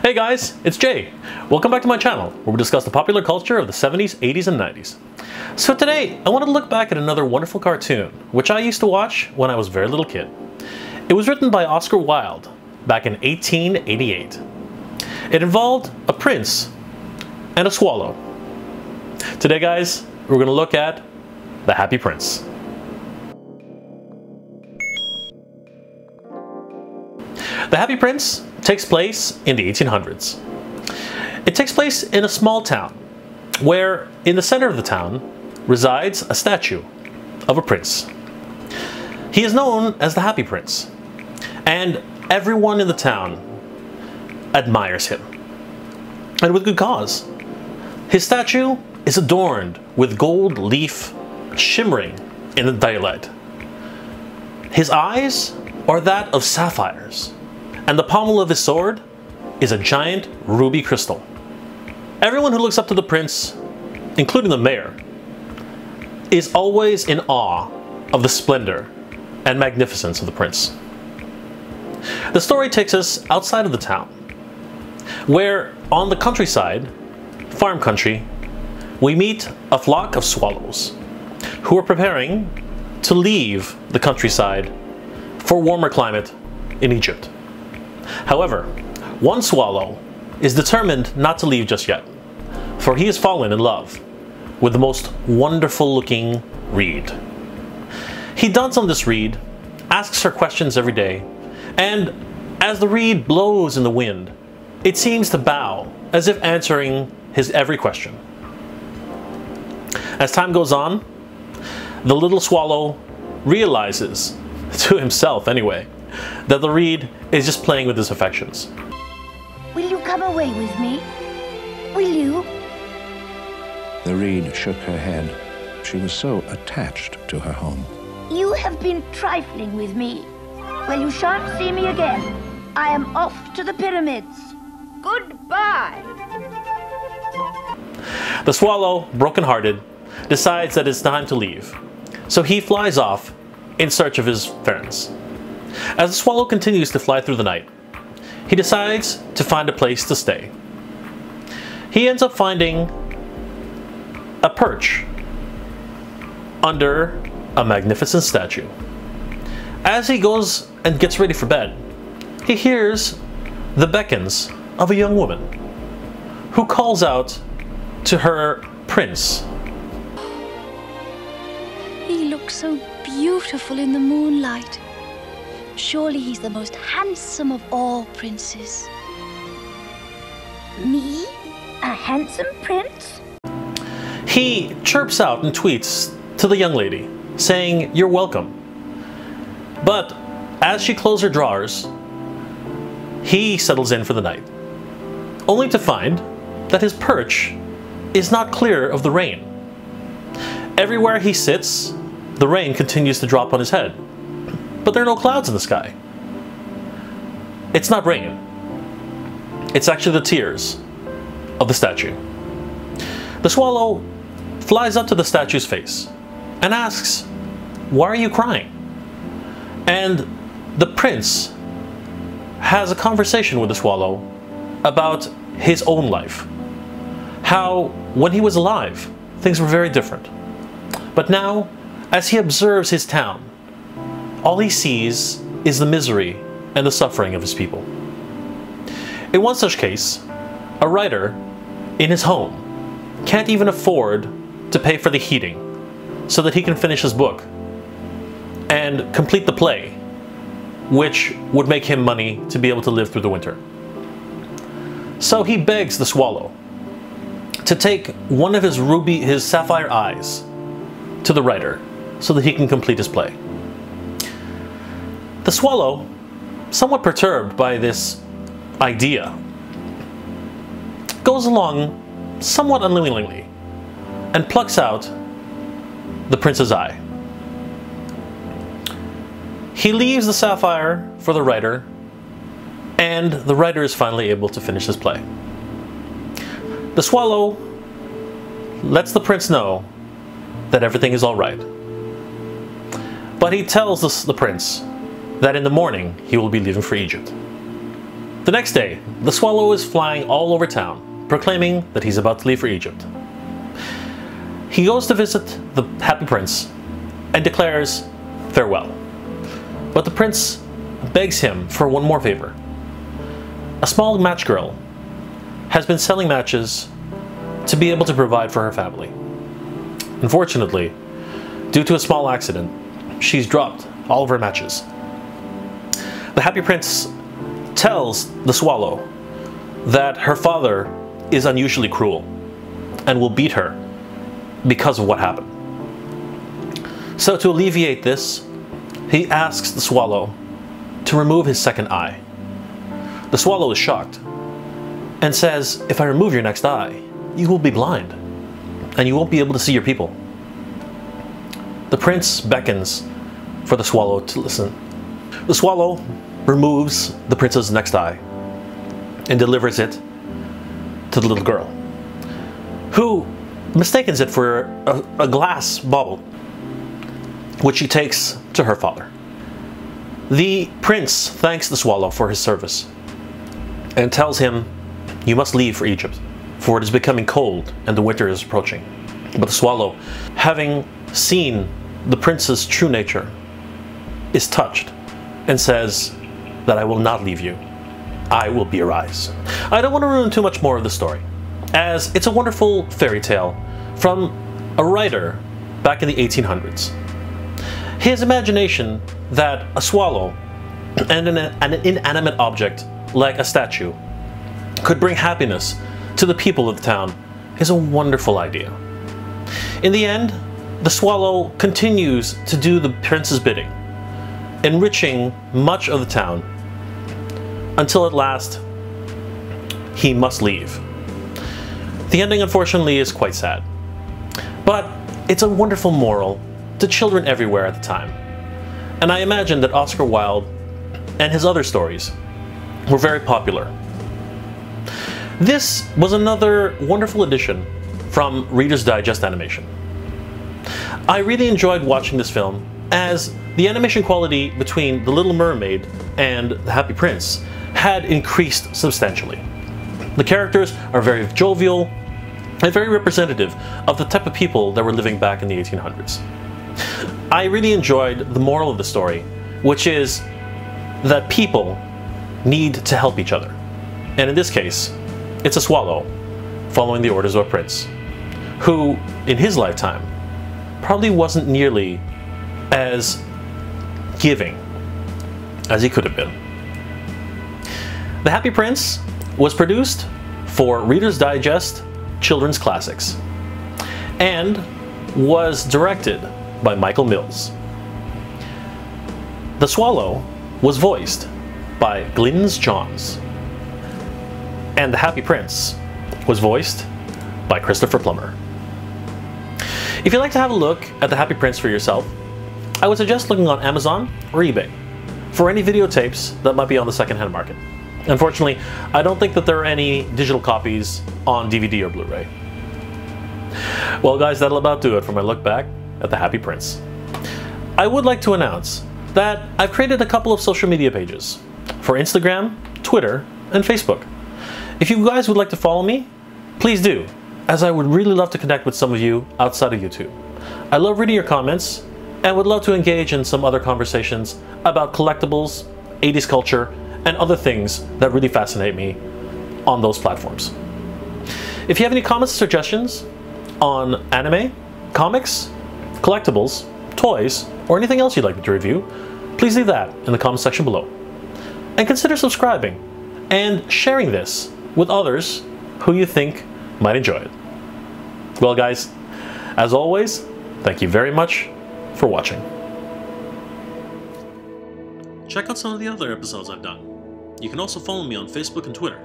Hey guys, it's Jay. Welcome back to my channel, where we discuss the popular culture of the 70s, 80s, and 90s. So today, I want to look back at another wonderful cartoon, which I used to watch when I was a very little kid. It was written by Oscar Wilde back in 1888. It involved a prince and a swallow. Today guys, we're going to look at The Happy Prince. The Happy Prince takes place in the 1800s. It takes place in a small town, where in the center of the town resides a statue of a prince. He is known as the Happy Prince, and everyone in the town admires him. And with good cause. His statue is adorned with gold leaf shimmering in the daylight. His eyes are that of sapphires, and the pommel of his sword is a giant ruby crystal. Everyone who looks up to the prince, including the mayor, is always in awe of the splendor and magnificence of the prince. The story takes us outside of the town, where on the countryside, farm country, we meet a flock of swallows who are preparing to leave the countryside for warmer climate in Egypt. However, one swallow is determined not to leave just yet, for he has fallen in love with the most wonderful looking reed. He danced on this reed, asks her questions every day, and as the reed blows in the wind, it seems to bow as if answering his every question. As time goes on, the little swallow realizes, to himself anyway, that the reed is just playing with his affections. Will you come away with me? Will you? The reed shook her head. She was so attached to her home. You have been trifling with me. Well, you shan't see me again. I am off to the pyramids. Goodbye. The swallow, broken-hearted, decides that it's time to leave. So he flies off in search of his friends. As the swallow continues to fly through the night, he decides to find a place to stay. He ends up finding a perch under a magnificent statue. As he goes and gets ready for bed, he hears the beckons of a young woman who calls out to her prince. He looks so beautiful in the moonlight. Surely he's the most handsome of all princes. Me? A handsome prince? He chirps out and tweets to the young lady, saying, "You're welcome." But as she closes her drawers, he settles in for the night, only to find that his perch is not clear of the rain. Everywhere he sits, the rain continues to drop on his head, but there are no clouds in the sky. It's not rain. It's actually the tears of the statue. The swallow flies up to the statue's face and asks, "Why are you crying?" And the prince has a conversation with the swallow about his own life. How, when he was alive, things were very different. But now, as he observes his town, all he sees is the misery and the suffering of his people. In one such case, a writer in his home can't even afford to pay for the heating so that he can finish his book and complete the play, which would make him money to be able to live through the winter. So he begs the swallow to take one of his sapphire eyes to the writer so that he can complete his play. The swallow, somewhat perturbed by this idea, goes along somewhat unwillingly and plucks out the prince's eye. He leaves the sapphire for the writer, and the writer is finally able to finish his play. The swallow lets the prince know that everything is all right, but he tells the prince that in the morning he will be leaving for Egypt. The next day, the swallow is flying all over town, proclaiming that he's about to leave for Egypt. He goes to visit the Happy Prince and declares farewell. But the prince begs him for one more favor. A small match girl has been selling matches to be able to provide for her family. Unfortunately, due to a small accident, she's dropped all of her matches. The Happy Prince tells the swallow that her father is unusually cruel and will beat her because of what happened. So to alleviate this, he asks the swallow to remove his second eye. The swallow is shocked and says, "If I remove your next eye, you will be blind and you won't be able to see your people." The prince beckons for the swallow to listen. The swallow removes the prince's next eye and delivers it to the little girl, who mistakes it for a glass bauble, which she takes to her father. The prince thanks the swallow for his service and tells him, "You must leave for Egypt, for it is becoming cold and the winter is approaching." But the swallow, having seen the prince's true nature, is touched and says that "I will not leave you. I will be your eyes." I don't want to ruin too much more of the story, as it's a wonderful fairy tale from a writer back in the 1800s. His imagination that a swallow and an inanimate object like a statue could bring happiness to the people of the town is a wonderful idea. In the end, the swallow continues to do the prince's bidding, enriching much of the town, until at last he must leave. The ending, unfortunately, is quite sad, but it's a wonderful moral to children everywhere at the time, and I imagine that Oscar Wilde and his other stories were very popular. This was another wonderful addition from Reader's Digest Animation. I really enjoyed watching this film, as the animation quality between The Little Mermaid and The Happy Prince had increased substantially. The characters are very jovial and very representative of the type of people that were living back in the 1800s. I really enjoyed the moral of the story, which is that people need to help each other. And in this case, it's a swallow following the orders of a prince, who, in his lifetime, probably wasn't nearly as giving as he could have been. The Happy Prince was produced for Reader's Digest Children's Classics and was directed by Michael Mills. The Swallow was voiced by Glynns Johns, and the Happy Prince was voiced by Christopher Plummer. If you'd like to have a look at the Happy Prince for yourself, I would suggest looking on Amazon or eBay for any videotapes that might be on the secondhand market. Unfortunately, I don't think that there are any digital copies on DVD or Blu-ray. Well guys, that'll about do it for my look back at the Happy Prince. I would like to announce that I've created a couple of social media pages for Instagram, Twitter, and Facebook. If you guys would like to follow me, please do, as I would really love to connect with some of you outside of YouTube. I love reading your comments and would love to engage in some other conversations about collectibles, 80s culture, and other things that really fascinate me on those platforms. If you have any comments or suggestions on anime, comics, collectibles, toys, or anything else you'd like me to review, please leave that in the comment section below. And consider subscribing and sharing this with others who you think might enjoy it. Well guys, as always, thank you very much for watching. Check out some of the other episodes I've done. You can also follow me on Facebook and Twitter.